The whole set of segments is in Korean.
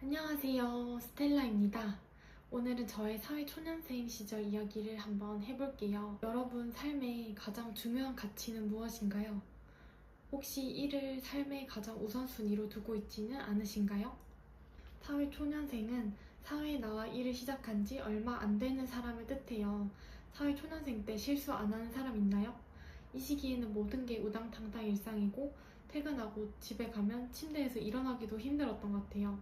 안녕하세요. 스텔라입니다. 오늘은 저의 사회초년생 시절 이야기를 한번 해볼게요. 여러분 삶의 가장 중요한 가치는 무엇인가요? 혹시 이를 삶의 가장 우선순위로 두고 있지는 않으신가요? 사회초년생은 사회에 나와 일을 시작한 지 얼마 안 되는 사람을 뜻해요. 사회초년생 때 실수 안 하는 사람 있나요? 이 시기에는 모든 게 우당탕탕 일상이고 퇴근하고 집에 가면 침대에서 일어나기도 힘들었던 것 같아요.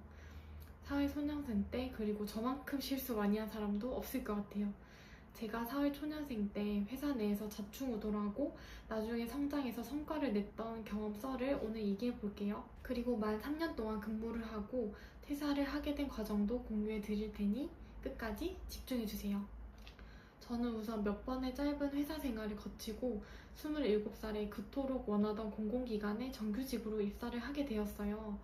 사회초년생 때 그리고 저만큼 실수 많이 한 사람도 없을 것 같아요. 제가 사회초년생 때 회사 내에서 자충우돌하고 나중에 성장해서 성과를 냈던 경험 썰을 오늘 얘기해 볼게요. 그리고 만 3년 동안 근무를 하고 퇴사를 하게 된 과정도 공유해 드릴 테니 끝까지 집중해 주세요. 저는 우선 몇 번의 짧은 회사 생활을 거치고 27살에 그토록 원하던 공공기관에 정규직으로 입사를 하게 되었어요.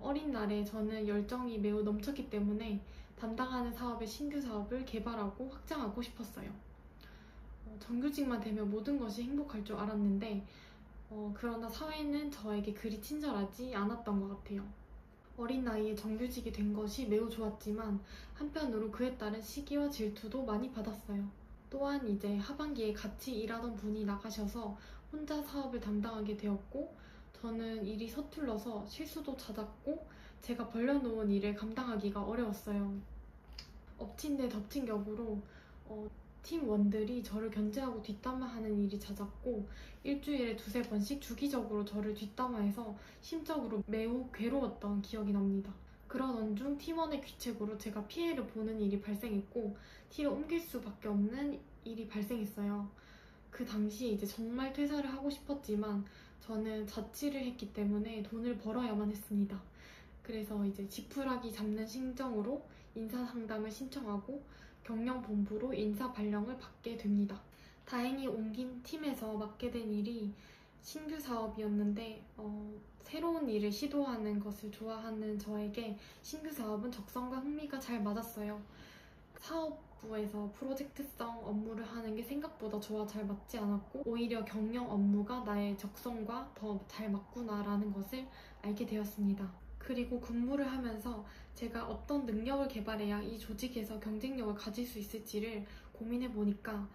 어린 날에 저는 열정이 매우 넘쳤기 때문에 담당하는 사업의 신규 사업을 개발하고 확장하고 싶었어요. 정규직만 되면 모든 것이 행복할 줄 알았는데, 그러나 사회는 저에게 그리 친절하지 않았던 것 같아요. 어린 나이에 정규직이 된 것이 매우 좋았지만, 한편으로 그에 따른 시기와 질투도 많이 받았어요. 또한 이제 하반기에 같이 일하던 분이 나가셔서 혼자 사업을 담당하게 되었고, 저는 일이 서툴러서 실수도 잦았고 제가 벌려놓은 일을 감당하기가 어려웠어요. 엎친 데 덮친 격으로 팀원들이 저를 견제하고 뒷담화하는 일이 잦았고 일주일에 두세 번씩 주기적으로 저를 뒷담화해서 심적으로 매우 괴로웠던 기억이 납니다. 그런 언중 팀원의 귀책으로 제가 피해를 보는 일이 발생했고 티를 옮길 수밖에 없는 일이 발생했어요. 그 당시에 이제 정말 퇴사를 하고 싶었지만 저는 자취를 했기 때문에 돈을 벌어야만 했습니다. 그래서 이제 지푸라기 잡는 심정으로 인사 상담을 신청하고 경영본부로 인사 발령을 받게 됩니다. 다행히 옮긴 팀에서 맡게 된 일이 신규 사업이었는데 새로운 일을 시도하는 것을 좋아하는 저에게 신규 사업은 적성과 흥미가 잘 맞았어요. 사업부에서 프로젝트성 업무를 하는 게 생각보다 저와 잘 맞지 않았고 오히려 경영 업무가 나의 적성과 더 잘 맞구나라는 것을 알게 되었습니다. 그리고 근무를 하면서 제가 어떤 능력을 개발해야 이 조직에서 경쟁력을 가질 수 있을지를 고민해 보니까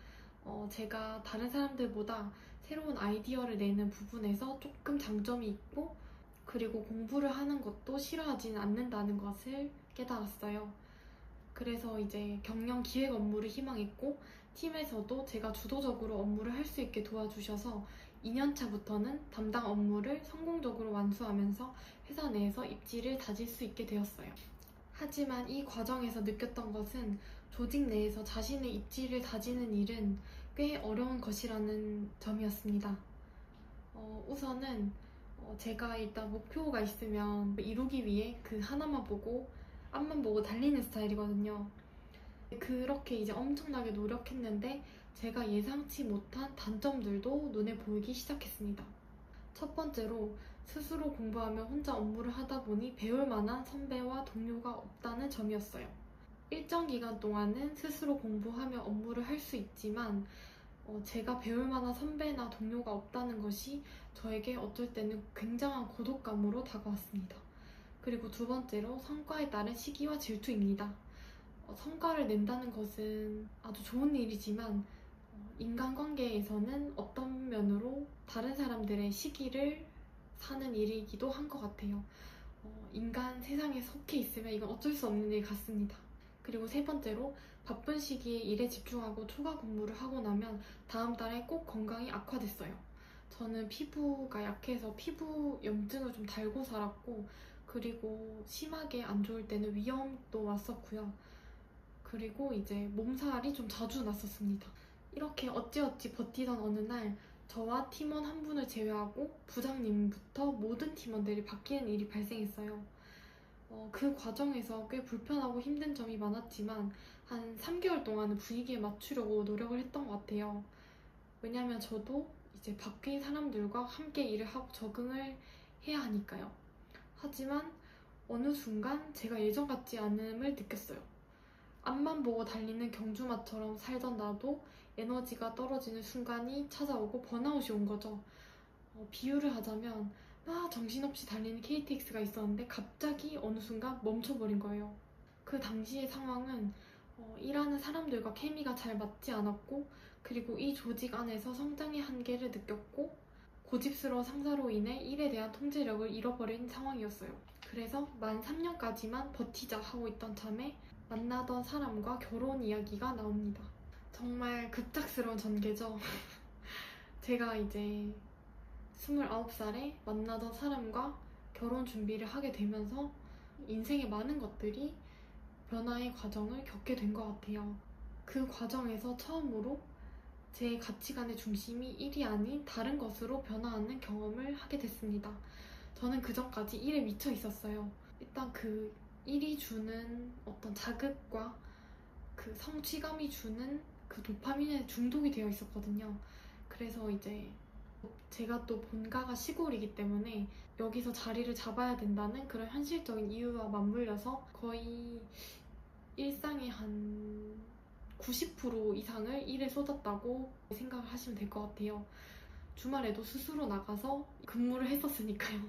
제가 다른 사람들보다 새로운 아이디어를 내는 부분에서 조금 장점이 있고 그리고 공부를 하는 것도 싫어하지는 않는다는 것을 깨달았어요. 그래서 이제 경영 기획 업무를 희망했고 팀에서도 제가 주도적으로 업무를 할 수 있게 도와주셔서 2년차부터는 담당 업무를 성공적으로 완수하면서 회사 내에서 입지를 다질 수 있게 되었어요. 하지만 이 과정에서 느꼈던 것은 조직 내에서 자신의 입지를 다지는 일은 꽤 어려운 것이라는 점이었습니다. 우선은 제가 일단 목표가 있으면 이루기 위해 그 하나만 보고 앞만 보고 달리는 스타일이거든요. 그렇게 이제 엄청나게 노력했는데 제가 예상치 못한 단점들도 눈에 보이기 시작했습니다. 첫 번째로 스스로 공부하며 혼자 업무를 하다 보니 배울 만한 선배와 동료가 없다는 점이었어요. 일정 기간 동안은 스스로 공부하며 업무를 할 수 있지만 제가 배울 만한 선배나 동료가 없다는 것이 저에게 어쩔 때는 굉장한 고독감으로 다가왔습니다. 그리고 두 번째로 성과에 따른 시기와 질투입니다. 성과를 낸다는 것은 아주 좋은 일이지만 인간관계에서는 어떤 면으로 다른 사람들의 시기를 사는 일이기도 한 것 같아요. 인간 세상에 속해 있으면 이건 어쩔 수 없는 일 같습니다. 그리고 세 번째로 바쁜 시기에 일에 집중하고 초과 근무를 하고 나면 다음 달에 꼭 건강이 악화됐어요. 저는 피부가 약해서 피부 염증을 좀 달고 살았고 그리고 심하게 안 좋을 때는 위염도 왔었고요. 그리고 이제 몸살이 좀 자주 났었습니다. 이렇게 어찌어찌 버티던 어느 날 저와 팀원 한 분을 제외하고 부장님부터 모든 팀원들이 바뀌는 일이 발생했어요. 그 과정에서 꽤 불편하고 힘든 점이 많았지만 한 3개월 동안은 분위기에 맞추려고 노력을 했던 것 같아요. 왜냐면 저도 이제 바뀐 사람들과 함께 일을 하고 적응을 해야 하니까요. 하지만 어느 순간 제가 예전 같지 않음을 느꼈어요. 앞만 보고 달리는 경주마처럼 살던 나도 에너지가 떨어지는 순간이 찾아오고 번아웃이 온 거죠. 비유를 하자면 막 정신없이 달리는 KTX가 있었는데 갑자기 어느 순간 멈춰버린 거예요. 그 당시의 상황은 일하는 사람들과 케미가 잘 맞지 않았고, 그리고 이 조직 안에서 성장의 한계를 느꼈고, 고집스러운 상사로 인해 일에 대한 통제력을 잃어버린 상황이었어요. 그래서 만 3년까지만 버티자 하고 있던 참에 만나던 사람과 결혼 이야기가 나옵니다. 정말 급작스러운 전개죠. 제가 이제 29살에 만나던 사람과 결혼 준비를 하게 되면서 인생의 많은 것들이 변화의 과정을 겪게 된 것 같아요. 그 과정에서 처음으로 제 가치관의 중심이 일이 아닌 다른 것으로 변화하는 경험을 하게 됐습니다. 저는 그전까지 일에 미쳐 있었어요. 일단 그 일이 주는 어떤 자극과 그 성취감이 주는 그 도파민에 중독이 되어 있었거든요. 그래서 이제 제가 또 본가가 시골이기 때문에 여기서 자리를 잡아야 된다는 그런 현실적인 이유와 맞물려서 거의 일상의 한 90% 이상을 일에 쏟았다고 생각을 하시면 될 것 같아요. 주말에도 스스로 나가서 근무를 했었으니까요.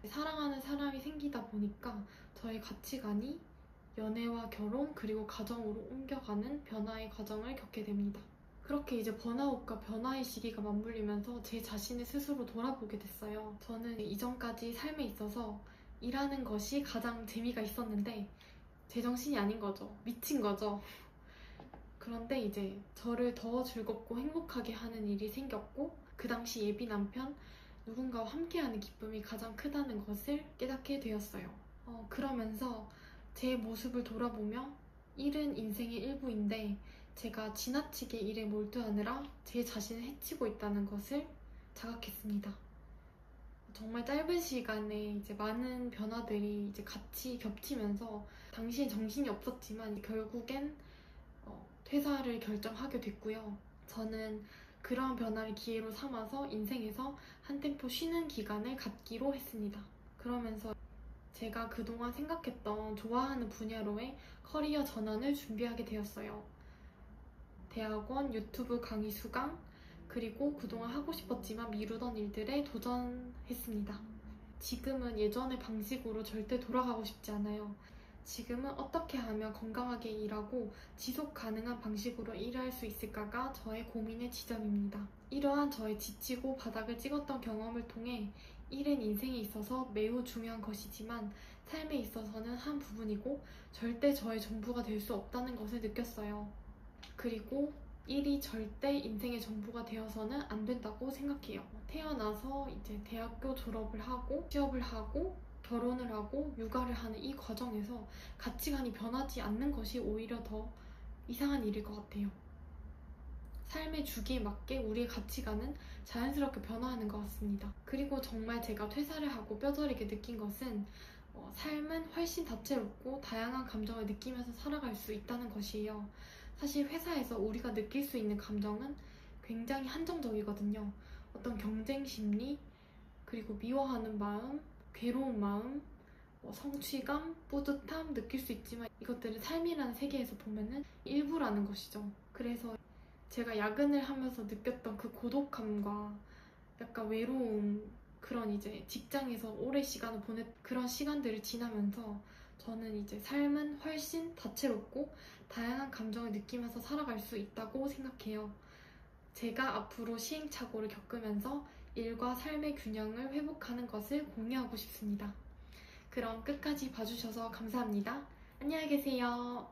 사랑하는 사람이 생기다 보니까 저의 가치관이 연애와 결혼 그리고 가정으로 옮겨가는 변화의 과정을 겪게 됩니다. 그렇게 이제 번아웃과 변화의 시기가 맞물리면서 제 자신을 스스로 돌아보게 됐어요. 저는 이전까지 삶에 있어서 일하는 것이 가장 재미가 있었는데 제정신이 아닌 거죠. 미친 거죠. 그런데 이제 저를 더 즐겁고 행복하게 하는 일이 생겼고, 그 당시 예비 남편, 누군가와 함께하는 기쁨이 가장 크다는 것을 깨닫게 되었어요. 그러면서 제 모습을 돌아보며 일은 인생의 일부인데 제가 지나치게 일에 몰두하느라 제 자신을 해치고 있다는 것을 자각했습니다. 정말 짧은 시간에 이제 많은 변화들이 이제 같이 겹치면서 당시엔 정신이 없었지만 결국엔 퇴사를 결정하게 됐고요. 저는 그런 변화를 기회로 삼아서 인생에서 한 템포 쉬는 기간을 갖기로 했습니다. 그러면서 제가 그동안 생각했던 좋아하는 분야로의 커리어 전환을 준비하게 되었어요. 대학원, 유튜브 강의 수강, 그리고 그동안 하고 싶었지만 미루던 일들에 도전했습니다. 지금은 예전의 방식으로 절대 돌아가고 싶지 않아요. 지금은 어떻게 하면 건강하게 일하고 지속 가능한 방식으로 일할 수 있을까가 저의 고민의 지점입니다. 이러한 저의 지치고 바닥을 찍었던 경험을 통해 일은 인생에 있어서 매우 중요한 것이지만 삶에 있어서는 한 부분이고 절대 저의 전부가 될 수 없다는 것을 느꼈어요. 그리고 일이 절대 인생의 전부가 되어서는 안 된다고 생각해요. 태어나서 이제 대학교 졸업을 하고 취업을 하고 결혼을 하고 육아를 하는 이 과정에서 가치관이 변하지 않는 것이 오히려 더 이상한 일일 것 같아요. 삶의 주기에 맞게 우리의 가치관은 자연스럽게 변화하는 것 같습니다. 그리고 정말 제가 퇴사를 하고 뼈저리게 느낀 것은 삶은 훨씬 다채롭고 다양한 감정을 느끼면서 살아갈 수 있다는 것이에요. 사실 회사에서 우리가 느낄 수 있는 감정은 굉장히 한정적이거든요. 어떤 경쟁 심리, 그리고 미워하는 마음, 괴로운 마음, 성취감, 뿌듯함 느낄 수 있지만 이것들은 삶이라는 세계에서 보면은 일부라는 것이죠. 그래서 제가 야근을 하면서 느꼈던 그 고독함과 약간 외로움, 그런 이제 직장에서 오랜 시간을 보낸 그런 시간들을 지나면서 저는 이제 삶은 훨씬 다채롭고 다양한 감정을 느끼면서 살아갈 수 있다고 생각해요. 제가 앞으로 시행착오를 겪으면서 일과 삶의 균형을 회복하는 것을 공유하고 싶습니다. 그럼 끝까지 봐주셔서 감사합니다. 안녕히 계세요.